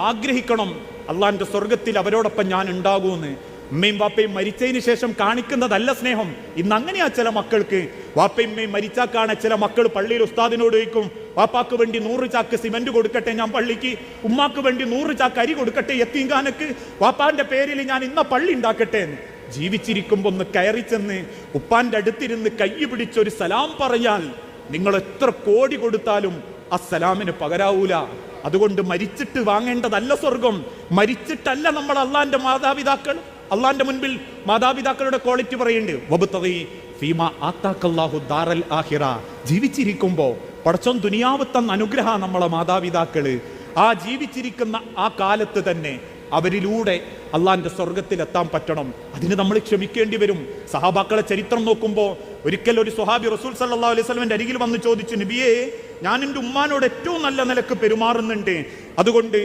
ആഗ്രഹിക്കണം അള്ളാന്റെ സ്വർഗത്തിൽ അവരോടൊപ്പം ഞാൻ ഉണ്ടാകൂന്ന്. ഉമ്മയും വാപ്പയും മരിച്ചതിന് ശേഷം കാണിക്കുന്നതല്ല സ്നേഹം. ഇന്ന് അങ്ങനെയാ ചില മക്കൾക്ക്. വാപ്പയും ഉമ്മയും മരിച്ചാൽ കാണാൻ ചില മക്കൾ പള്ളിയിൽ ഉസ്താദിനോട് ചോദിക്കും, വാപ്പാക്ക് വേണ്ടി 100 ചാക്ക് സിമന്റ് കൊടുക്കട്ടെ ഞാൻ പള്ളിക്ക്, ഉമ്മാക്ക് വേണ്ടി 100 ചാക്ക് അരി കൊടുക്കട്ടെ യത്തീംഖാനക്ക്, വാപ്പാന്റെ പേരിൽ ഞാൻ ഇന്ന പള്ളി ഉണ്ടാക്കട്ടെ എന്ന്. ജീവിച്ചിരിക്കുമ്പോ ഒന്ന് കയറി ചെന്ന് ഉപ്പാന്റെ അടുത്തിരുന്ന് കൈ പിടിച്ചൊരു സലാം പറയാൽ നിങ്ങൾ എത്ര കോടി കൊടുത്താലും ആ സലാമിന് പകരാവൂല. അതുകൊണ്ട് മരിച്ചിട്ട് വാങ്ങേണ്ടതല്ല സ്വർഗം, മരിച്ചിട്ടല്ല നമ്മൾ അള്ളാന്റെ മാതാപിതാക്കൾ. അള്ളാന്റെ മുൻപിൽ മാതാപിതാക്കളുടെ ക്വാളിറ്റി പറയുന്നുണ്ട്. ജീവിച്ചിരിക്കുമ്പോ പടച്ചോൻ ദുനിയാവ് തന്ന അനുഗ്രഹ നമ്മളെ മാതാപിതാക്കള്. ആ ജീവിച്ചിരിക്കുന്ന ആ കാലത്ത് തന്നെ അവരിലൂടെ അള്ളാന്റെ സ്വർഗത്തിലെത്താൻ പറ്റണം. അതിന് നമ്മൾ ക്ഷമിക്കേണ്ടി വരും. സഹാബാക്കളെ ചരിത്രം നോക്കുമ്പോൾ ഒരിക്കൽ ഒരു സ്വഹാബി റസൂൽ സല്ലല്ലാഹു അലൈഹി വസല്ലമയുടെ അരികിൽ വന്ന് ചോദിച്ചു, നബിയേ, ഞാൻ എൻ്റെ ഉമ്മാനോട് ഏറ്റവും നല്ല നിലക്ക് പെരുമാറുന്നുണ്ട്, അതുകൊണ്ട്